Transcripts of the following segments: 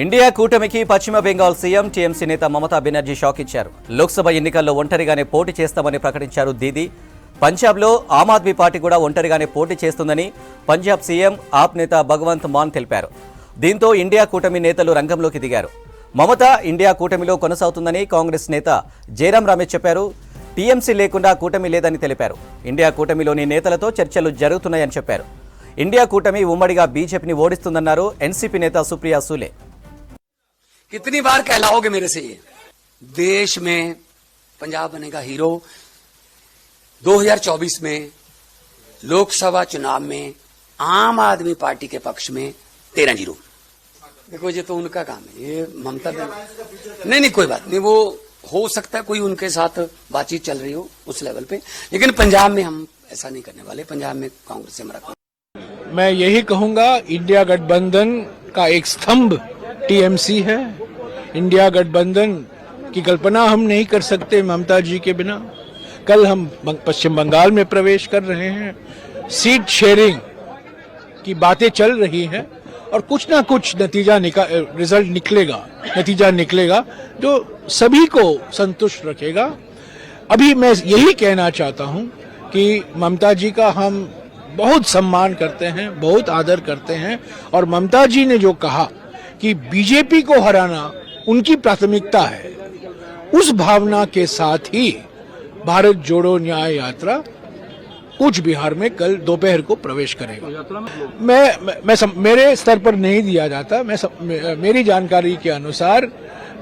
India కూటమికి పశ్చిమ Bengal CM TMC నేత మమతా బెనర్జీ షాక్ ఇచ్చారు. లోక్సభ ఎన్నికల్లో ఒంటరిగానే పోటీ చేస్తామని ప్రకటించారు దీదీ. పంజాబ్లో ఆమ్ ఆద్మీ పార్టీ కూడా ఒంటరిగానే పోటీ చేస్తుందని పంజాబ్ సీఎం ఆప్ నేత భగవంత్ మాన్ తెలిపారు. దీంతో ఇండియా కూటమి నేతలు రంగంలోకి దిగారు. మమత ఇండియా కూటమిలో కొనసాగుతుందని కాంగ్రెస్ నేత జయరాం రమేష్ చెప్పారు. టీఎంసీ లేకుండా కూటమి లేదని తెలిపారు. ఇండియా కూటమిలోని నేతలతో చర్చలు జరుగుతున్నాయని చెప్పారు. ఇండియా కూటమి ఉమ్మడిగా బీజేపీని ఓడిస్తుందన్నారు ఎన్సీపీ నేత సుప్రియా సూలే. कितनी बार कहलाओगे मेरे से ये? देश में पंजाब बनेगा हीरो। 2024 में लोकसभा चुनाव में आम आदमी पार्टी के पक्ष में 13-0। देखो ये तो उनका काम है, ये ममता नहीं कोई बात नहीं, वो हो सकता है कोई उनके साथ बातचीत चल रही हो उस लेवल पे, लेकिन पंजाब में हम ऐसा नहीं करने वाले। पंजाब में कांग्रेस से हमारा मैं यही कहूंगा, इंडिया गठबंधन का एक स्तंभ टीएमसी है। इंडिया गठबंधन की कल्पना हम नहीं कर सकते ममता जी के बिना। कल हम पश्चिम बंगाल में प्रवेश कर रहे हैं, सीट शेयरिंग की बातें चल रही हैं और कुछ ना कुछ रिजल्ट निकलेगा जो सभी को संतुष्ट रखेगा। अभी मैं यही कहना चाहता हूं कि ममता जी का हम बहुत सम्मान करते हैं, बहुत आदर करते हैं, और ममता जी ने जो कहा कि बीजेपी को हराना उनकी प्राथमिकता है, उस भावना के साथ ही भारत जोड़ो न्याय यात्रा कूच बिहार में कल दोपहर को प्रवेश करेगा। मेरे स्तर पर नहीं दिया जाता। मेरी जानकारी के अनुसार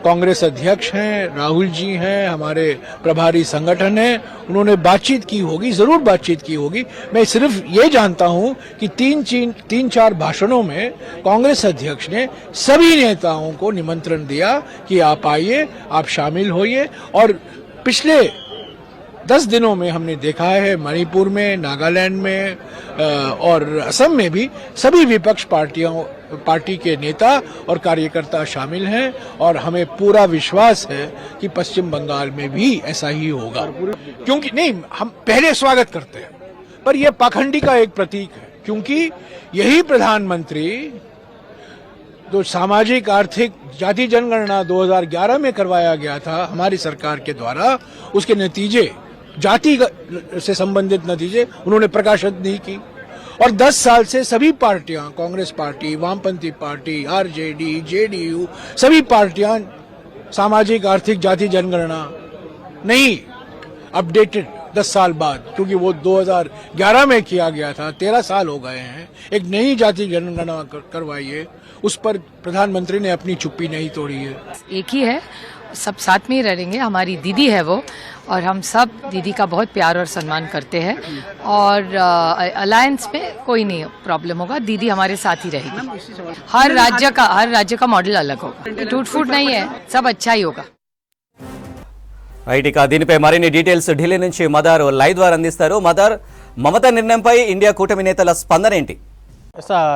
कांग्रेस अध्यक्ष हैं, राहुल जी हैं, हमारे प्रभारी संगठन हैं, उन्होंने बातचीत की होगी, जरूर बातचीत की होगी। मैं सिर्फ ये जानता हूं कि तीन चार भाषणों में कांग्रेस अध्यक्ष ने सभी नेताओं को निमंत्रण दिया कि आप आइए, आप शामिल होइए। और पिछले 10 दिनों में हमने देखा है मणिपुर में, नागालैंड में और असम में भी सभी विपक्ष पार्टी के नेता और कार्यकर्ता शामिल हैं, और हमें पूरा विश्वास है कि पश्चिम बंगाल में भी ऐसा ही होगा। क्योंकि नहीं, हम पहले स्वागत करते हैं, पर यह पाखंडी का एक प्रतीक है, क्योंकि यही प्रधानमंत्री जो सामाजिक आर्थिक जाति जनगणना 2011 में करवाया गया था हमारी सरकार के द्वारा, उसके नतीजे जाति से संबंधित नतीजे उन्होंने प्रकाशित नहीं की। और 10 साल से सभी पार्टियां, कांग्रेस पार्टी, वामपंथी पार्टी, आरजेडी, जेडीयू, सभी पार्टियां सामाजिक आर्थिक जाति जनगणना नहीं अपडेटेड 10 साल बाद, क्योंकि वो 2011 में किया गया था, 13 साल हो गए हैं। एक नई जाति जनगणना करवाइए, उस पर प्रधानमंत्री ने अपनी चुप्पी नहीं तोड़ी है। एक ही है, सब साथ में ही रहेंगे। हमारी दीदी है वो, और हम सब दीदी का बहुत प्यार और सम्मान करते हैं, और अलायंस में कोई नहीं प्रॉब्लम होगा। दीदी हमारे साथ ही रहेगी। हर राज्य का मॉडल अलग होगा, टूट फूट नहीं है, सब अच्छा ही होगा। ఐటికా దీనిపై మరిన్ని డీటెయిల్స్ ఢిల్లీ నుంచి మదర్ లైవ్ ద్వారా అందిస్తారు. మదర్, మమతా నిర్ణయంపై ఇండియా కూటమి నేతల స్పందన ఏంటి?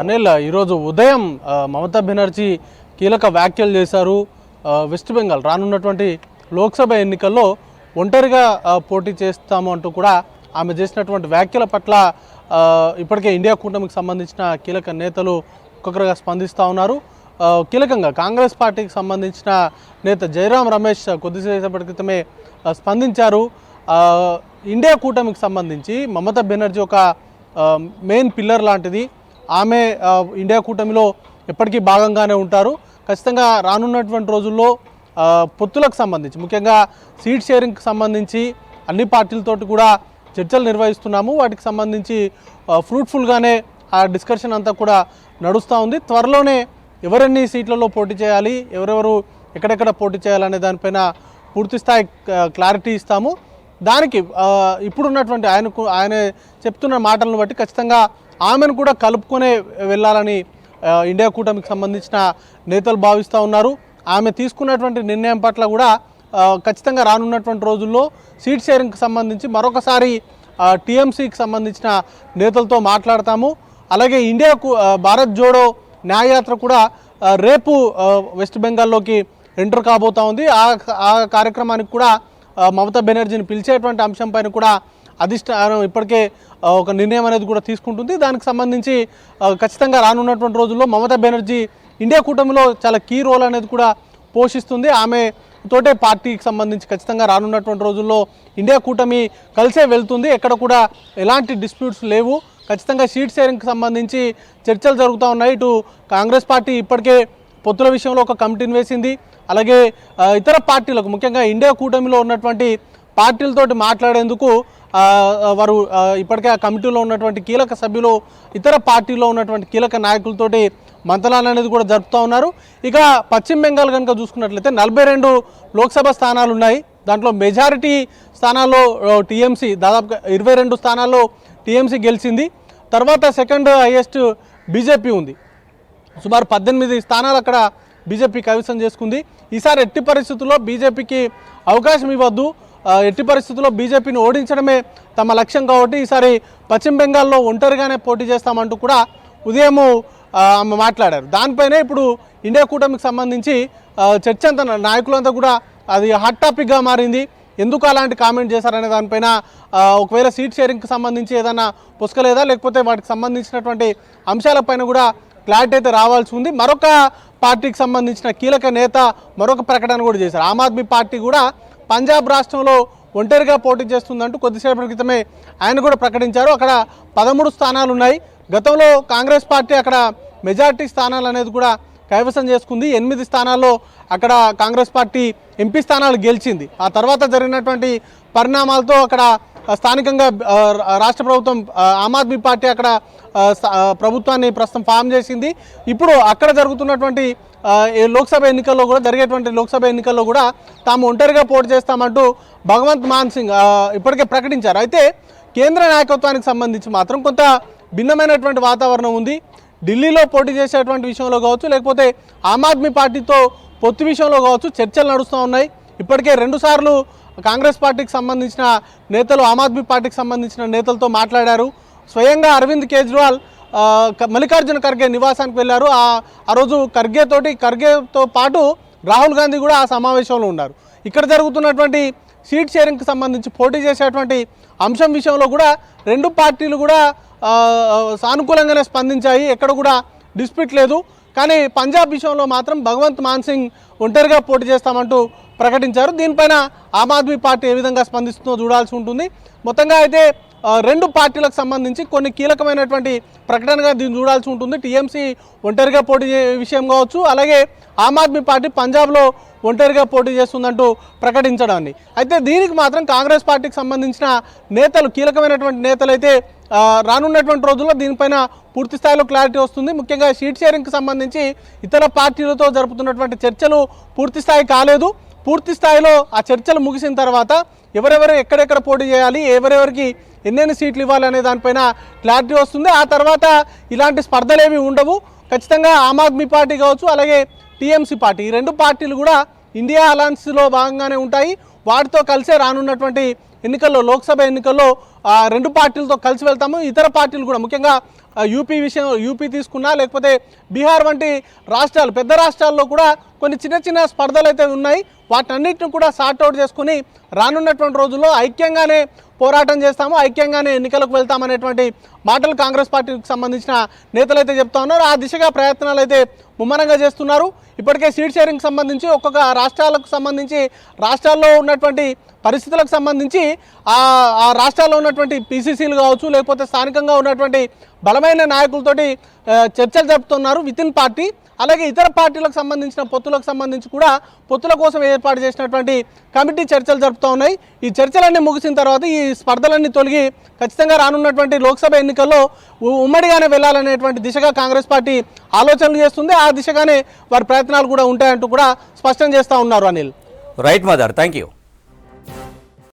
అనిల్, ఈరోజు ఉదయం మమతా బెనర్జీ కీలక వ్యాఖ్యలు చేశారు. వెస్ట్ బెంగాల్ రానున్నటువంటి లోక్సభ ఎన్నికల్లో ఒంటరిగా పోటీ చేస్తాము అంటూ కూడా ఆమె చేసినటువంటి వ్యాఖ్యల పట్ల ఇప్పటికే ఇండియా కూటమికి సంబంధించిన కీలక నేతలు ఒక్కొక్కరుగా స్పందిస్తూ ఉన్నారు. కీలకంగా కాంగ్రెస్ పార్టీకి సంబంధించిన నేత జయరాం రమేష్ కొద్దిసేపటి క్రితమే స్పందించారు. ఇండియా కూటమికి సంబంధించి మమతా బెనర్జీ ఒక మెయిన్ పిల్లర్ లాంటిది. ఆమె ఇండియా కూటమిలో ఎప్పటికీ భాగంగానే ఉంటారు. ఖచ్చితంగా రానున్నటువంటి రోజుల్లో పొత్తులకు సంబంధించి, ముఖ్యంగా సీట్ షేరింగ్కి సంబంధించి అన్ని పార్టీలతోటి కూడా చర్చలు నిర్వహిస్తున్నాము. వాటికి సంబంధించి ఫ్రూట్ఫుల్గానే ఆ డిస్కషన్ అంతా కూడా నడుస్తూ ఉంది. త్వరలోనే ఎవరెన్ని సీట్లలో పోటీ చేయాలి, ఎవరెవరు ఎక్కడెక్కడ పోటీ చేయాలనే దానిపైన పూర్తిస్థాయి క్లారిటీ ఇస్తాము. దానికి ఇప్పుడున్నటువంటి ఆయన చెప్తున్న మాటలను బట్టి ఖచ్చితంగా ఆమెను కూడా కలుపుకొనే వెళ్ళాలని ఇండియా కూటమికి సంబంధించిన నేతలు భావిస్తూ ఉన్నారు. ఆమె తీసుకున్నటువంటి నిర్ణయం పట్ల కూడా ఖచ్చితంగా రానున్నటువంటి రోజుల్లో సీట్ షేరింగ్కి సంబంధించి మరొకసారి టీఎంసీకి సంబంధించిన నేతలతో మాట్లాడతాము. అలాగే భారత్ జోడో న్యాయయాత్ర కూడా రేపు వెస్ట్ బెంగాల్లోకి ఎంటర్ కాబోతా ఉంది. ఆ కార్యక్రమానికి కూడా మమతా బెనర్జీని పిలిచేటువంటి అంశం పైన కూడా అధిష్టానం ఇప్పటికే ఒక నిర్ణయం అనేది కూడా తీసుకుంటుంది. దానికి సంబంధించి ఖచ్చితంగా రానున్నటువంటి రోజుల్లో మమతా బెనర్జీ ఇండియా కూటమిలో చాలా కీ రోల్ అనేది కూడా పోషిస్తుంది. ఆమె తోటే పార్టీకి సంబంధించి ఖచ్చితంగా రానున్నటువంటి రోజుల్లో ఇండియా కూటమి కలిసే వెళ్తుంది. ఎక్కడ కూడా ఎలాంటి డిస్ప్యూట్స్ లేవు. ఖచ్చితంగా సీట్ షేరింగ్కి సంబంధించి చర్చలు జరుగుతూ ఉన్నాయి. ఇటు కాంగ్రెస్ పార్టీ ఇప్పటికే పొత్తుల విషయంలో ఒక కమిటీని వేసింది. అలాగే ఇతర పార్టీలకు ముఖ్యంగా ఇండియా కూటమిలో ఉన్నటువంటి పార్టీలతోటి మాట్లాడేందుకు వారు ఇప్పటికే ఆ కమిటీలో ఉన్నటువంటి కీలక సభ్యులు ఇతర పార్టీలో ఉన్నటువంటి కీలక నాయకులతోటి మంతనాలు అనేది కూడా జరుపుతూ ఉన్నారు. ఇక పశ్చిమ బెంగాల్ కనుక చూసుకున్నట్లయితే 42 లోక్సభ స్థానాలు ఉన్నాయి. దాంట్లో మెజారిటీ స్థానాల్లో టీఎంసీ దాదాపుగా 22 స్థానాల్లో టీఎంసీ గెలిచింది. తర్వాత సెకండ్ హైయెస్ట్ బీజేపీ ఉంది. సుమారు 18 స్థానాలు అక్కడ బీజేపీ కైవసం చేసుకుంది. ఈసారి ఎట్టి పరిస్థితుల్లో బీజేపీకి అవకాశం ఇవ్వద్దు, ఎట్టి పరిస్థితుల్లో బీజేపీని ఓడించడమే తమ లక్ష్యం కాబట్టి ఈసారి పశ్చిమ బెంగాల్లో ఒంటరిగానే పోటీ చేస్తామంటూ కూడా ఉదయం మాట్లాడారు. దానిపైనే ఇప్పుడు ఇండియా కూటమికి సంబంధించి చర్చ అంతా నాయకులంతా కూడా అది హాట్ టాపిక్గా మారింది. ఎందుకు అలాంటి కామెంట్ చేశారనే దానిపైన ఒకవేళ సీట్ షేరింగ్కి సంబంధించి ఏదైనా పుస్కలేదా లేకపోతే వాటికి సంబంధించినటువంటి అంశాలపైన కూడా క్లారిటీ అయితే రావాల్సి ఉంది. మరొక పార్టీకి సంబంధించిన కీలక నేత మరొక ప్రకటన కూడా చేశారు. ఆమ్ ఆద్మీ పార్టీ కూడా పంజాబ్ రాష్ట్రంలో ఒంటరిగా పోటీ చేస్తుందంటూ కొద్దిసేపటి క్రితమే ఆయన కూడా ప్రకటించారు. అక్కడ 13 స్థానాలు ఉన్నాయి. గతంలో కాంగ్రెస్ పార్టీ అక్కడ మెజార్టీ స్థానాలు అనేది కూడా కైవసం చేసుకుంది. 8 స్థానాల్లో అక్కడ కాంగ్రెస్ పార్టీ ఎంపీ స్థానాలు గెలిచింది. ఆ తర్వాత జరిగినటువంటి పరిణామాలతో అక్కడ స్థానికంగా రాష్ట్ర ప్రభుత్వం ఆమ్ ఆద్మీ పార్టీ అక్కడ ప్రభుత్వాన్ని ప్రస్తుతం ఫామ్ చేసింది. ఇప్పుడు అక్కడ జరుగుతున్నటువంటి లోక్సభ ఎన్నికల్లో కూడా జరిగేటువంటి లోక్సభ ఎన్నికల్లో కూడా తాము ఒంటరిగా పోటీ చేస్తామంటూ భగవంత్ మాన్ సింగ్ ఇప్పటికే ప్రకటించారు. అయితే కేంద్ర నాయకత్వానికి సంబంధించి మాత్రం కొంత భిన్నమైనటువంటి వాతావరణం ఉంది. ఢిల్లీలో పోటీ చేసేటువంటి విషయంలో కావచ్చు లేకపోతే ఆమ్ ఆద్మీ పార్టీతో పొత్తు విషయంలో కావచ్చు చర్చలు నడుస్తూ ఉన్నాయి. ఇప్పటికే 2 సార్లు కాంగ్రెస్ పార్టీకి సంబంధించిన నేతలు ఆమ్ ఆద్మీ పార్టీకి సంబంధించిన నేతలతో మాట్లాడారు. స్వయంగా అరవింద్ కేజ్రీవాల్ మల్లికార్జున ఖర్గే నివాసానికి వెళ్ళారు. ఆ రోజు ఖర్గేతో పాటు రాహుల్ గాంధీ కూడా ఆ సమావేశంలో ఉన్నారు. ఇక్కడ జరుగుతున్నటువంటి సీట్ షేరింగ్కి సంబంధించి పోటీ చేసేటువంటి అంశం విషయంలో కూడా 2 పార్టీలు కూడా సానుకూలంగానే స్పందించాయి. ఎక్కడ కూడా డిస్ప్యూట్ లేదు. కానీ పంజాబ్ విషయంలో మాత్రం భగవంత్ మాన్ సింగ్ ఒంటరిగా పోటీ చేస్తామంటూ ప్రకటించారు. దీనిపైన ఆమ్ ఆద్మీ పార్టీ ఏ విధంగా స్పందిస్తుందో చూడాల్సి ఉంటుంది. మొత్తంగా అయితే 2 పార్టీలకు సంబంధించి కొన్ని కీలకమైనటువంటి ప్రకటనగా దీన్ని చూడాల్సి ఉంటుంది. టీఎంసీ ఒంటరిగా పోటీ విషయం కావచ్చు, అలాగే ఆమ్ ఆద్మీ పార్టీ పంజాబ్లో ఒంటరిగా పోటీ చేస్తుందంటూ ప్రకటించడాన్ని. అయితే దీనికి మాత్రం కాంగ్రెస్ పార్టీకి సంబంధించిన నేతలు కీలకమైనటువంటి నేతలు అయితే రానున్నటువంటి రోజుల్లో దీనిపైన పూర్తి స్థాయిలో క్లారిటీ వస్తుంది. ముఖ్యంగా సీట్ షేరింగ్కి సంబంధించి ఇతర పార్టీలతో జరుపుతున్నటువంటి చర్చలు పూర్తి స్థాయి కాలేదు. పూర్తి స్థాయిలో ఆ చర్చలు ముగిసిన తర్వాత ఎవరెవరు ఎక్కడెక్కడ పోటీ చేయాలి, ఎవరెవరికి ఎన్నెన్ని సీట్లు ఇవ్వాలి అనే దానిపైన క్లారిటీ వస్తుంది. ఆ తర్వాత ఇలాంటి స్పర్ధలేవి ఉండవు. ఖచ్చితంగా ఆమ్ ఆద్మీ పార్టీ కావచ్చు, అలాగే టీఎంసీ పార్టీ, ఈ 2 పార్టీలు కూడా ఇండియా అలయన్స్లో భాగంగానే ఉంటాయి. వాటితో కలిసే రానున్నటువంటి ఎన్నికల్లో లోక్సభ ఎన్నికల్లో 2 పార్టీలతో కలిసి వెళ్తాము. ఇతర పార్టీలు కూడా ముఖ్యంగా యూపీ తీసుకున్నా లేకపోతే బీహార్ వంటి రాష్ట్రాలు పెద్ద రాష్ట్రాల్లో కూడా కొన్ని చిన్న స్పర్ధలు అయితే ఉన్నాయి. వాటన్నిటిని కూడా సార్ట్అవుట్ చేసుకుని రానున్నటువంటి రోజుల్లో ఐక్యంగానే పోరాటం చేస్తాము, ఐక్యంగానే ఎన్నికలకు వెళ్తామనేటువంటి మాటలు కాంగ్రెస్ పార్టీకి సంబంధించిన నేతలు అయితే చెప్తా ఉన్నారు. ఆ దిశగా ప్రయత్నాలు అయితే ముమ్మరంగా చేస్తున్నారు. ఇప్పటికే సీట్ షేరింగ్ సంబంధించి ఒక్కొక్క రాష్ట్రాలకు సంబంధించి రాష్ట్రాల్లో ఉన్నటువంటి పరిస్థితులకు సంబంధించి ఆ రాష్ట్రాల్లో ఉన్నటువంటి పీసీసీలు కావచ్చు లేకపోతే స్థానికంగా ఉన్నటువంటి బలమైన నాయకులతోటి చర్చలు జరుపుతున్నారు వితిన్ పార్టీ. అలాగే ఇతర పార్టీలకు సంబంధించిన పొత్తులకు సంబంధించి కూడా పొత్తుల కోసం ఏర్పాటు చేసినటువంటి కమిటీ చర్చలు జరుపుతూ ఉన్నాయి. ఈ చర్చలన్నీ ముగిసిన తర్వాత ఈ స్పర్ధలన్నీ తొలగి ఖచ్చితంగా రానున్నటువంటి లోక్సభ ఎన్నికల్లో ఉమ్మడిగానే వెళ్లాలనేటువంటి దిశగా కాంగ్రెస్ పార్టీ ఆలోచనలు చేస్తుంది. ఆ దిశగానే వారి ప్రయత్నాలు కూడా ఉంటాయంటూ కూడా స్పష్టం చేస్తూ ఉన్నారు. Anil. Right mother, thank you.